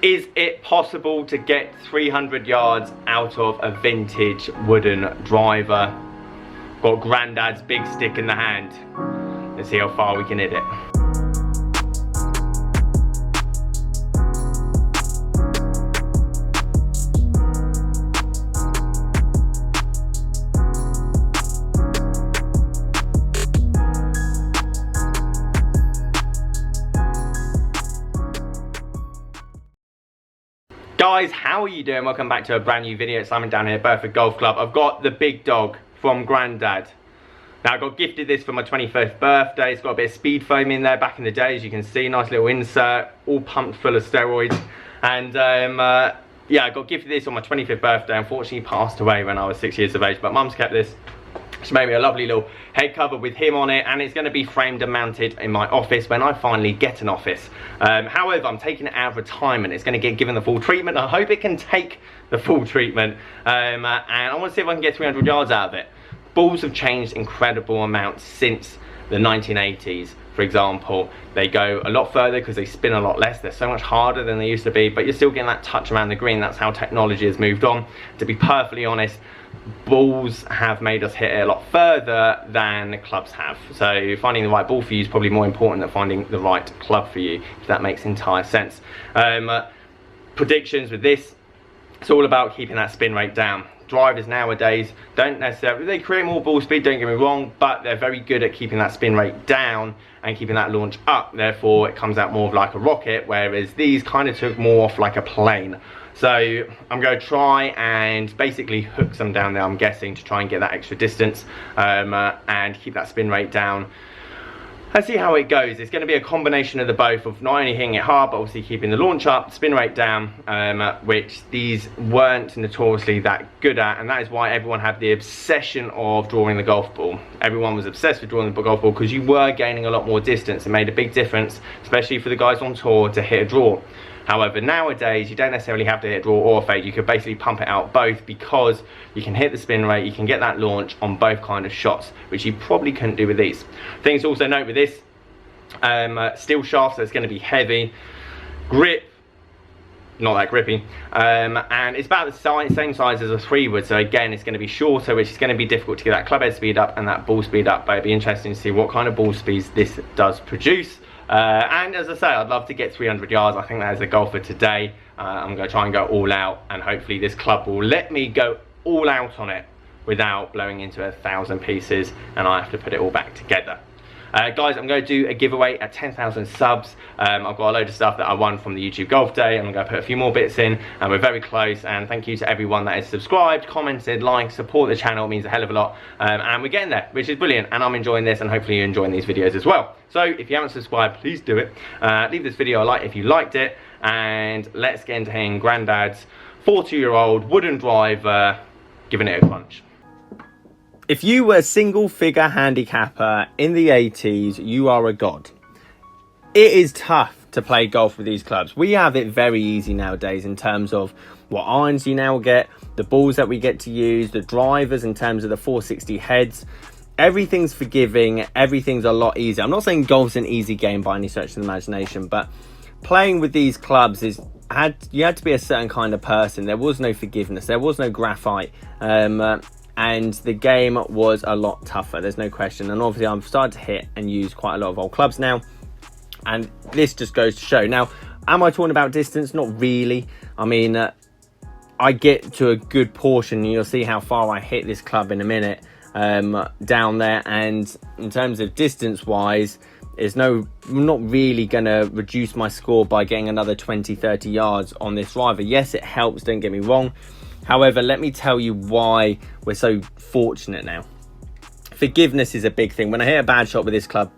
Is it possible to get 300 yards out of a vintage wooden driver? Got Grandad's big stick in the hand. Let's see how far we can hit it. Guys, how are you doing? Welcome back to a brand new video. It's Simon down here at Burford Golf Club. I've got the big dog from Grandad. Now I got gifted this for my 25th birthday. It's got a bit of speed foam in there back in the day, as you can see. Nice little insert, all pumped full of steroids. And yeah, I got gifted this on my 25th birthday. Unfortunately passed away when I was 6 years of age, but mum's kept this. She made me a lovely little head cover with him on it, and it's going to be framed and mounted in my office when I finally get an office. However, I'm taking it out of retirement. It's going to get given the full treatment. I hope it can take the full treatment, and I want to see if I can get 300 yards out of it. Balls have changed incredible amounts since the 1980s. For example, they go a lot further because they spin a lot less. They're so much harder than they used to be, but you're still getting that touch around the green. That's how technology has moved on. To be perfectly honest, balls have made us hit it a lot further than clubs have. So finding the right ball for you is probably more important than finding the right club for you, if that makes entire sense. Predictions with this, it's all about keeping that spin rate down. Drivers nowadays don't necessarily, they create more ball speed, don't get me wrong, but they're very good at keeping that spin rate down and keeping that launch up. Therefore it comes out more of like a rocket, whereas these kind of took more off like a plane. So I'm going to try and basically hook some down there, I'm guessing, to try and get that extra distance and keep that spin rate down. Let's see how it goes. It's going to be a combination of the both, of not only hitting it hard, but obviously keeping the launch up, spin rate down, which these weren't notoriously that good at, and that is why everyone had the obsession of drawing the golf ball. Everyone was obsessed with drawing the golf ball because you were gaining a lot more distance. It made a big difference, especially for the guys on tour, to hit a draw. However, nowadays, you don't necessarily have to hit a draw or a fade. You could basically pump it out both, because you can hit the spin rate, you can get that launch on both kind of shots, which you probably couldn't do with these. Things to also note with this, steel shaft, so it's going to be heavy. Grip, not that grippy, and it's about the same size as a 3-wood, so again it's going to be shorter, which is going to be difficult to get that club head speed up and that ball speed up, but it'd be interesting to see what kind of ball speeds this does produce. And as I say, I'd love to get 300 yards. I think that is a goal for today. I'm going to try and go all out, and hopefully this club will let me go all out on it without blowing into 1,000 pieces and I have to put it all back together. Guys, I'm going to do a giveaway at 10,000 subs. I've got a load of stuff that I won from the YouTube Golf Day. I'm going to put a few more bits in, and we're very close. And thank you to everyone that has subscribed, commented, liked, support the channel. It means a hell of a lot. And we're getting there, which is brilliant. And I'm enjoying this, and hopefully you're enjoying these videos as well. So if you haven't subscribed, please do it. Leave this video a like if you liked it. And let's get into hitting Grandad's 42-year-old wooden driver, giving it a crunch. If you were a single-figure handicapper in the 80s, you are a god. It is tough to play golf with these clubs. We have it very easy nowadays in terms of what irons you now get, the balls that we get to use, the drivers in terms of the 460 heads. Everything's forgiving, everything's a lot easier. I'm not saying golf's an easy game by any stretch of the imagination, but playing with these clubs you had to be a certain kind of person. There was no forgiveness, there was no graphite. And the game was a lot tougher, there's no question. And obviously I'm starting to hit and use quite a lot of old clubs now, and this just goes to show. Now, am I talking about distance? Not really. I mean, I get to a good portion, and you'll see how far I hit this club in a minute, down there. And in terms of distance wise, I'm not really going to reduce my score by getting another 20-30 yards on this driver. Yes, it helps, don't get me wrong. However, let me tell you why we're so fortunate now. Forgiveness is a big thing. When I hit a bad shot with this club,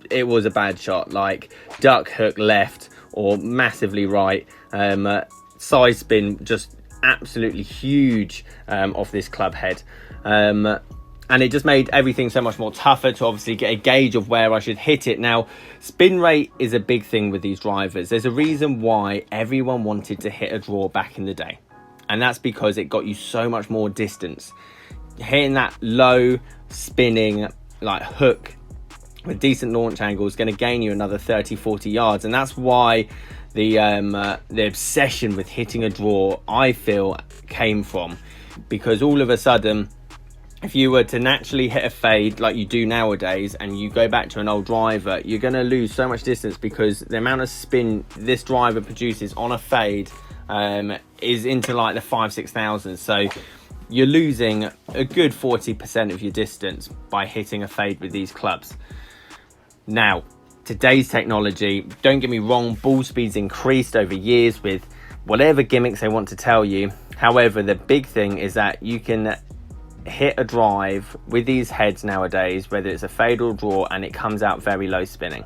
it was a bad shot, like duck hook left or massively right. Side spin just absolutely huge off this club head. And it just made everything so much more tougher to obviously get a gauge of where I should hit it. Now, spin rate is a big thing with these drivers. There's a reason why everyone wanted to hit a draw back in the day. And that's because it got you so much more distance. Hitting that low spinning like hook with decent launch angle is going to gain you another 30-40 yards. And that's why the obsession with hitting a draw, I feel, came from, because all of a sudden, if you were to naturally hit a fade like you do nowadays and you go back to an old driver, you're going to lose so much distance, because the amount of spin this driver produces on a fade is into like the 5,000-6,000. So you're losing a good 40% of your distance by hitting a fade with these clubs. Now, today's technology, don't get me wrong, ball speed's increased over years with whatever gimmicks they want to tell you. However, the big thing is that you can hit a drive with these heads nowadays, whether it's a fade or draw, and it comes out very low spinning.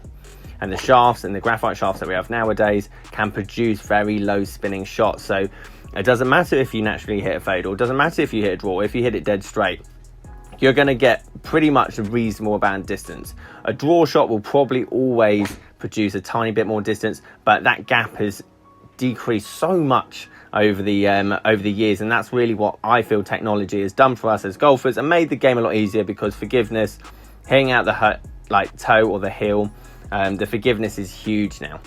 And the shafts and the graphite shafts that we have nowadays can produce very low spinning shots. So it doesn't matter if you naturally hit a fade, or it doesn't matter if you hit a draw, if you hit it dead straight, you're going to get pretty much a reasonable amount of distance. A draw shot will probably always produce a tiny bit more distance, but that gap has decreased so much over the years, and that's really what I feel technology has done for us as golfers, and made the game a lot easier, because forgiveness, hitting out the toe or the heel, the forgiveness is huge now.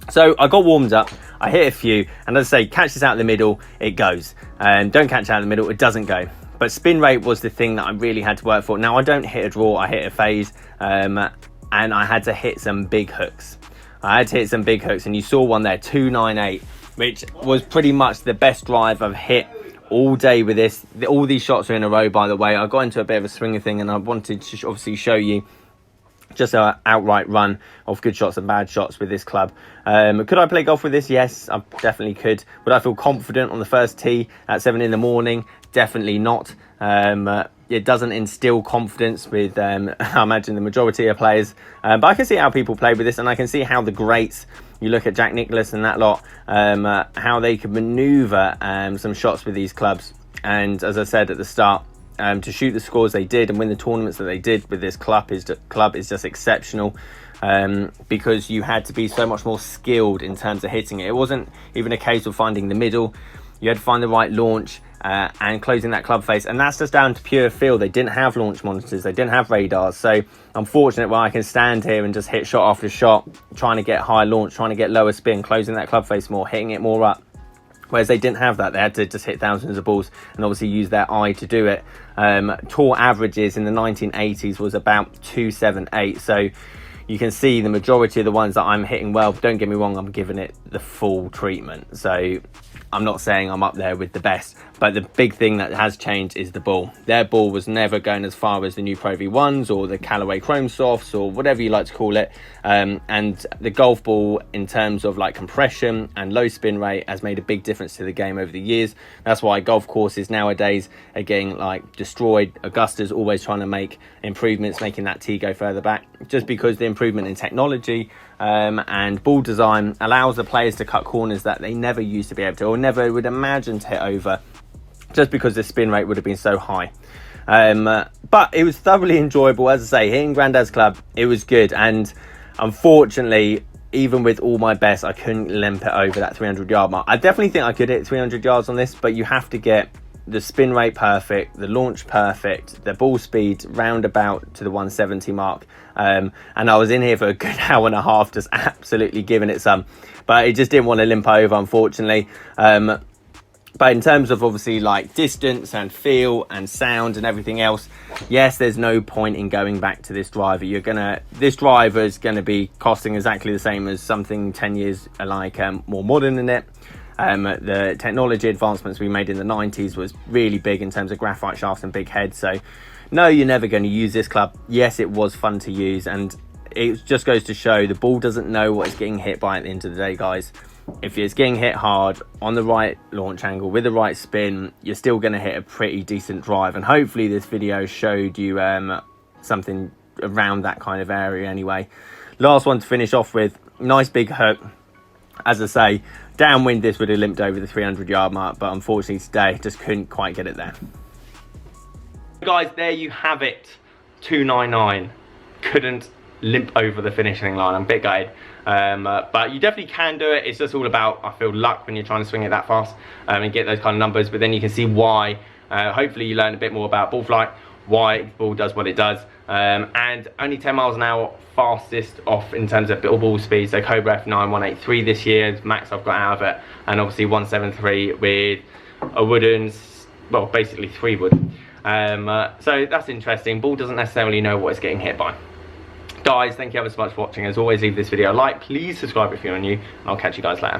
So I got warmed up, I hit a few, and as I say, catch this out in the middle, it goes. Don't catch it out in the middle, it doesn't go. But spin rate was the thing that I really had to work for. Now, I don't hit a draw, I hit a fade, and I had to hit some big hooks. And you saw one there, 298, which was pretty much the best drive I've hit all day with this. All these shots are in a row, by the way. I got into a bit of a swinger thing, and I wanted to obviously show you just an outright run of good shots and bad shots with this club. Could I play golf with this? Yes, I definitely could. Would I feel confident on the first tee at 7 in the morning? Definitely not. It doesn't instill confidence with, I imagine, the majority of players. But I can see how people play with this, and I can see how the greats, you look at Jack Nicklaus and that lot, how they could maneuver some shots with these clubs. And as I said at the start, to shoot the scores they did and win the tournaments that they did with this club is just exceptional, because you had to be so much more skilled in terms of hitting it. It wasn't even a case of finding the middle. You had to find the right launch and closing that club face, and that's just down to pure feel. They didn't have launch monitors, they didn't have radars, so I'm fortunate where I can stand here and just hit shot after shot, trying to get high launch, trying to get lower spin, closing that club face more, hitting it more up. Whereas they didn't have that, they had to just hit thousands of balls and obviously use their eye to do it. Tour averages in the 1980s was about 278, so you can see the majority of the ones that I'm hitting well, don't get me wrong, I'm giving it the full treatment. So I'm not saying I'm up there with the best, but the big thing that has changed is the ball. Their ball was never going as far as the new Pro V1s or the Callaway Chrome Softs or whatever you like to call it. And the golf ball, in terms of like compression and low spin rate, has made a big difference to the game over the years. That's why golf courses nowadays are getting like destroyed. Augusta's always trying to make improvements, making that tee go further back, just because the improvement in technology and ball design allows the players to cut corners that they never used to be able to, or never would imagine to hit over, just because the spin rate would have been so high. But it was thoroughly enjoyable. As I say, hitting Grandad's club, it was good, and unfortunately, even with all my best, I couldn't limp it over that 300 yard mark. I definitely think I could hit 300 yards on this, but you have to get the spin rate perfect, the launch perfect, the ball speed roundabout to the 170 mark. And I was in here for a good hour and a half, just absolutely giving it some, but it just didn't want to limp over, unfortunately. But in terms of obviously like distance and feel and sound and everything else, yes, there's no point in going back to this driver. This driver is gonna be costing exactly the same as something 10 years like more modern than it. The technology advancements we made in the 90s was really big in terms of graphite shafts and big heads. So no, you're never going to use this club. Yes, it was fun to use, and it just goes to show the ball doesn't know what it's getting hit by at the end of the day, guys. If it's getting hit hard on the right launch angle with the right spin, you're still going to hit a pretty decent drive. And hopefully this video showed you something around that kind of area anyway. Last one to finish off with, nice big hook. As I say, downwind this would have limped over the 300 yard mark, but unfortunately today just couldn't quite get it there. Guys, there you have it. 299. Couldn't limp over the finishing line. I'm a bit gutted. But you definitely can do it. It's just all about, I feel, luck when you're trying to swing it that fast and get those kind of numbers. But then you can see why. Hopefully you learn a bit more about ball flight, why the ball does what it does. And only 10 miles an hour fastest off in terms of ball speed. So Cobra F9 183 this year, max I've got out of it, and obviously 173 with a wooden, well, basically 3 wood. So that's interesting. Ball doesn't necessarily know what it's getting hit by. Guys, thank you ever so much for watching. As always, leave this video a like. Please subscribe if you're new, and I'll catch you guys later.